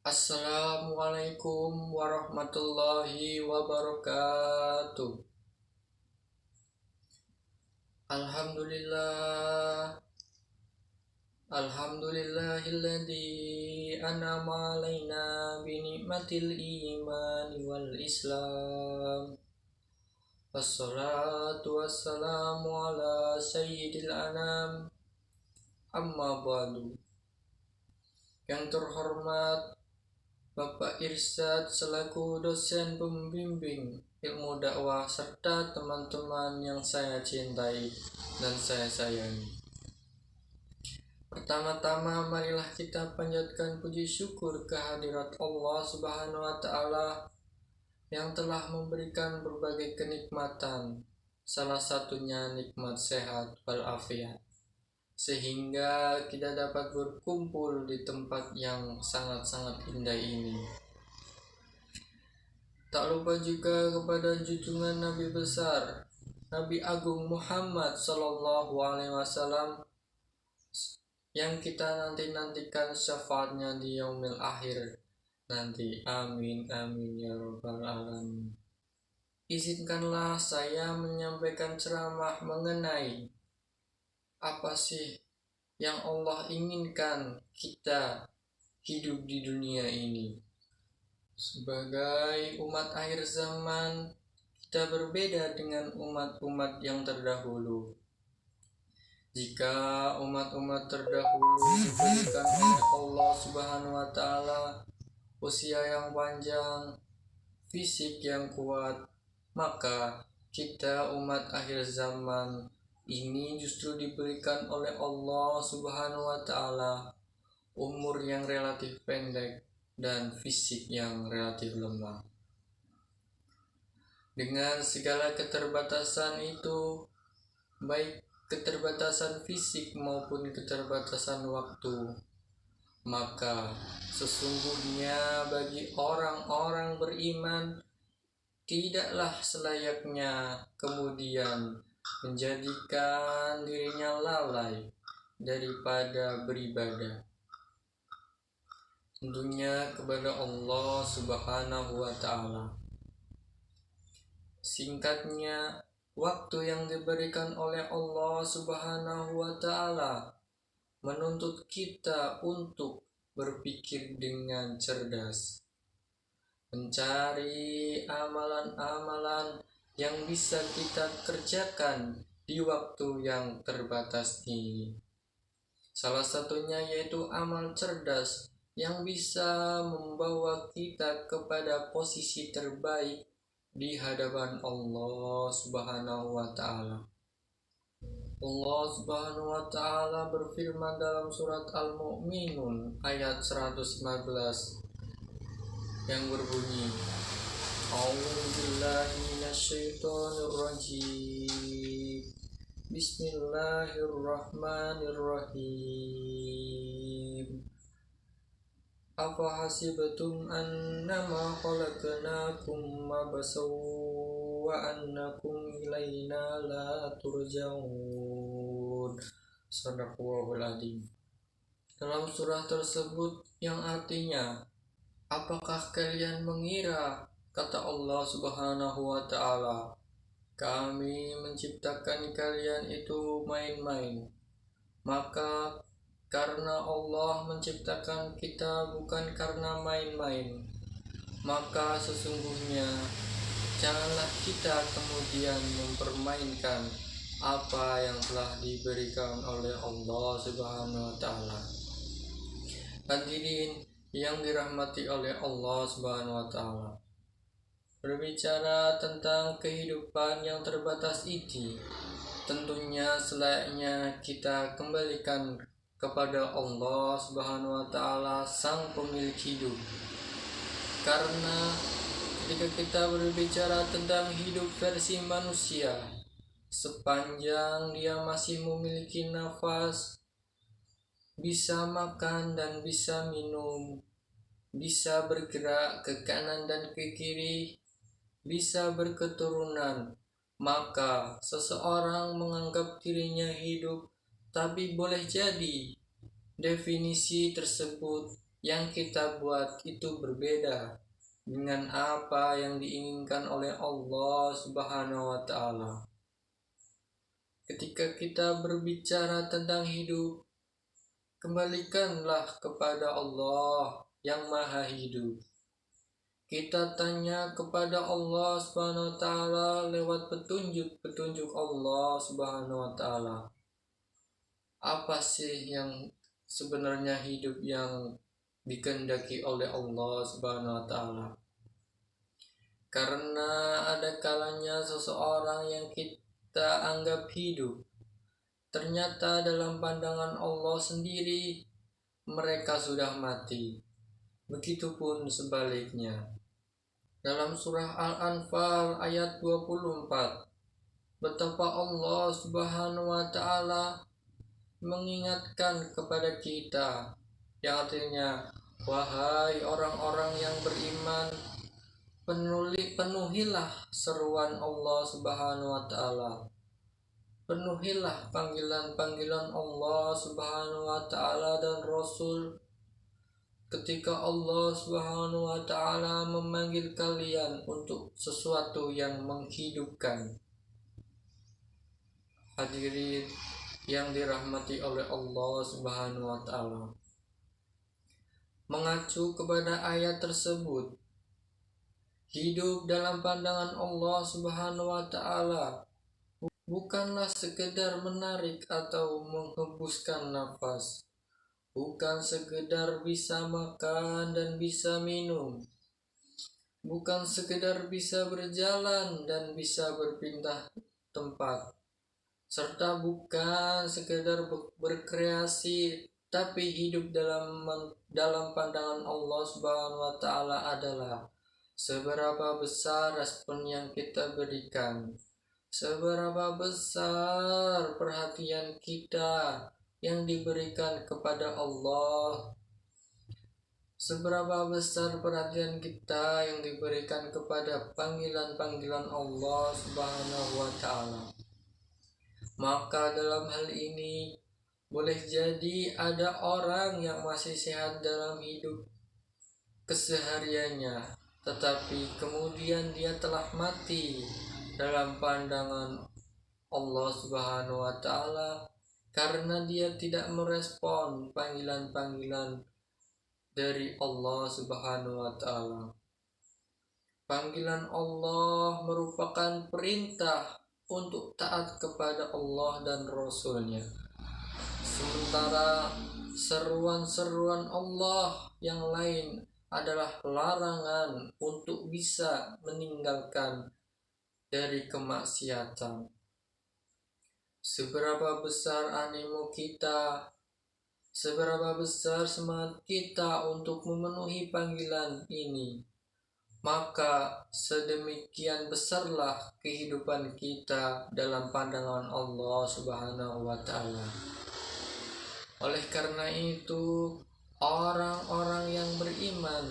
Assalamualaikum warahmatullahi wabarakatuh. Alhamdulillah, alhamdulillahilladzi an'ama alaina bi ni'matil imani wal islam. Wassalatu wassalamu ala sayyidil anam. Amma ba'du. Yang terhormat Bapak Irsyad selaku dosen pembimbing ilmu dakwah serta teman-teman yang saya cintai dan saya sayangi. Pertama-tama marilah kita panjatkan puji syukur kehadirat Allah Subhanahu wa taala yang telah memberikan berbagai kenikmatan, salah satunya nikmat sehat walafiat, sehingga kita dapat berkumpul di tempat yang sangat-sangat indah ini. Tak lupa juga kepada junjungan Nabi besar, Nabi Agung Muhammad Sallallahu Alaihi Wasallam, yang kita nantikan syafaatnya di yaumil akhir nanti. Amin amin ya rabbal alamin. Izinkanlah saya menyampaikan ceramah mengenai apa sih yang Allah inginkan kita hidup di dunia ini. Sebagai umat akhir zaman, kita berbeda dengan umat-umat yang terdahulu. Jika umat-umat terdahulu diberikan oleh Allah Subhanahu wa taala usia yang panjang, fisik yang kuat, maka kita umat akhir zaman ini justru diberikan oleh Allah Subhanahu wa taala umur yang relatif pendek dan fisik yang relatif lemah. Dengan segala keterbatasan itu, baik keterbatasan fisik maupun keterbatasan waktu, maka sesungguhnya bagi orang-orang beriman tidaklah selayaknya kemudian menjadikan dirinya lalai daripada beribadah, tentunya kepada Allah Subhanahu wa taala. Singkatnya, waktu yang diberikan oleh Allah Subhanahu wa taala menuntut kita untuk berpikir dengan cerdas, mencari amalan-amalan yang bisa kita kerjakan di waktu yang terbatas ini. Salah satunya yaitu amal cerdas yang bisa membawa kita kepada posisi terbaik di hadapan Allah Subhanahu wa taala. Allah Subhanahu wa taala berfirman dalam surat Al-Mu'minun ayat 115 yang berbunyi, A'udzubillahi minasyaitonirrajim. Bismillahirrahmanirrahim. Afa hasibtum annama khalaqnakum abasaw wa annakum ilaina la turja'un. Shadaqallahul adzim. Dalam surah tersebut yang artinya, apakah kalian mengira, kata Allah Subhanahu wa taala, kami menciptakan kalian itu main-main? Maka karena Allah menciptakan kita bukan karena main-main, maka sesungguhnya janganlah kita kemudian mempermainkan apa yang telah diberikan oleh Allah Subhanahu wa taala. Hadirin yang dirahmati oleh Allah Subhanahu wa taala, berbicara tentang kehidupan yang terbatas ini, tentunya selayaknya kita kembalikan kepada Allah Subhanahu wa taala, sang pemilik hidup. Karena ketika kita berbicara tentang hidup versi manusia, sepanjang dia masih memiliki nafas, bisa makan dan bisa minum, bisa bergerak ke kanan dan ke kiri, bisa berketurunan, maka seseorang menganggap dirinya hidup. Tapi boleh jadi definisi tersebut yang kita buat itu berbeda dengan apa yang diinginkan oleh Allah Subhanahu wa Ta'ala. Ketika kita berbicara tentang hidup, kembalikanlah kepada Allah yang Maha Hidup. Kita tanya kepada Allah Subhanahu wa Ta'ala lewat petunjuk Allah Subhanahu wa Ta'ala. Apa sih yang sebenarnya hidup yang dikehendaki oleh Allah Subhanahu wa Ta'ala? Karena ada kalanya seseorang yang kita anggap hidup, ternyata dalam pandangan Allah sendiri mereka sudah mati. Begitupun sebaliknya. Dalam surah Al-Anfal ayat 24, betapa Allah Subhanahu wa Ta'ala mengingatkan kepada kita, yang artinya, wahai orang-orang yang beriman, penuhilah seruan Allah Subhanahu wa Ta'ala. Penuhilah panggilan-panggilan Allah Subhanahu wa Ta'ala dan Rasul. Ketika Allah Subhanahu wa Ta'ala memanggil kalian untuk sesuatu yang menghidupkan. Hadirin yang dirahmati oleh Allah Subhanahu wa Ta'ala, mengacu kepada ayat tersebut, hidup dalam pandangan Allah Subhanahu wa Ta'ala bukanlah sekedar menarik atau menghembuskan nafas, bukan sekedar bisa makan dan bisa minum, bukan sekedar bisa berjalan dan bisa berpindah tempat, serta bukan sekedar berkreasi, tapi hidup dalam pandangan Allah Subhanahu wa Ta'ala adalah seberapa besar respon yang kita berikan, seberapa besar perhatian kita yang diberikan kepada Allah, seberapa besar perhatian kita yang diberikan kepada panggilan-panggilan Allah Subhanahu wa Ta'ala. Maka dalam hal ini boleh jadi ada orang yang masih sehat dalam hidup kesehariannya, tetapi kemudian dia telah mati dalam pandangan Allah Subhanahu wa Ta'ala karena dia tidak merespon panggilan-panggilan dari Allah Subhanahu wa Ta'ala. Panggilan Allah merupakan perintah untuk taat kepada Allah dan Rasul-Nya. Sementara seruan-seruan Allah yang lain adalah larangan untuk bisa meninggalkan dari kemaksiatan. Seberapa besar animo kita, seberapa besar semangat kita untuk memenuhi panggilan ini, maka sedemikian besarlah kehidupan kita dalam pandangan Allah Subhanahu wa Ta'ala. Oleh karena itu, orang-orang yang beriman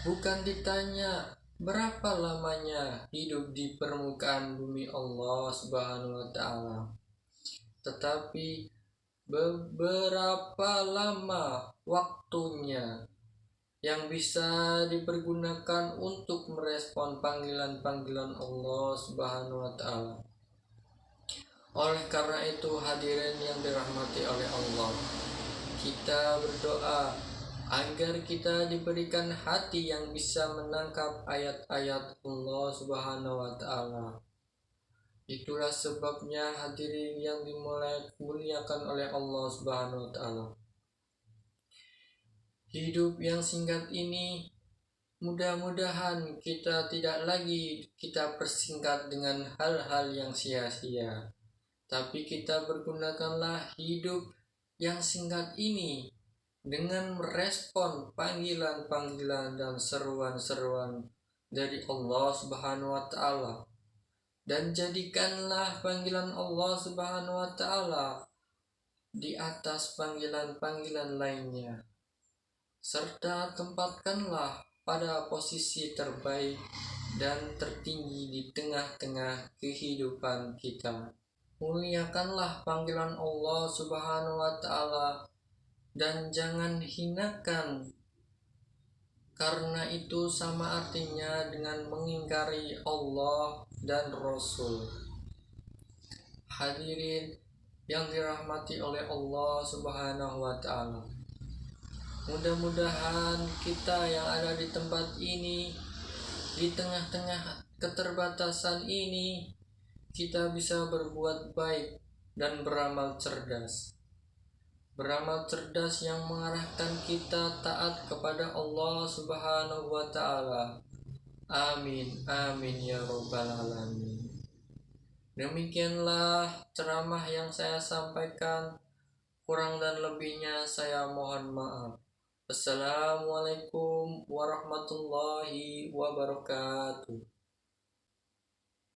bukan ditanya berapa lamanya hidup di permukaan bumi Allah Subhanahu wa Ta'ala, tetapi beberapa lama waktunya yang bisa dipergunakan untuk merespon panggilan-panggilan Allah Subhanahu wa Ta'ala. Oleh karena itu, hadirin yang dirahmati oleh Allah, kita berdoa agar kita diberikan hati yang bisa menangkap ayat-ayat Allah Subhanahu wa Ta'ala. Itulah sebabnya hadirin yang dimuliakan oleh Allah Subhanahu wa Ta'ala, hidup yang singkat ini mudah-mudahan kita tidak lagi kita persingkat dengan hal-hal yang sia-sia, tapi kita pergunakanlah hidup yang singkat ini dengan merespon panggilan-panggilan dan seruan-seruan dari Allah Subhanahu wa Ta'ala. Dan jadikanlah panggilan Allah Subhanahu wa Ta'ala di atas panggilan-panggilan lainnya, serta tempatkanlah pada posisi terbaik dan tertinggi di tengah-tengah kehidupan kita. Muliakanlah panggilan Allah Subhanahu wa Ta'ala dan jangan hinakan karena itu sama artinya dengan mengingkari Allah dan Rasul. Hadirin yang dirahmati oleh Allah Subhanahu wa Ta'ala, mudah-mudahan kita yang ada di tempat ini, di tengah-tengah keterbatasan ini, kita bisa berbuat baik dan beramal cerdas. Beramal cerdas yang mengarahkan kita taat kepada Allah Subhanahu wa Ta'ala. Amin, amin ya Rabbal Alamin. Demikianlah ceramah yang saya sampaikan. Kurang dan lebihnya saya mohon maaf. Assalamualaikum warahmatullahi wabarakatuh.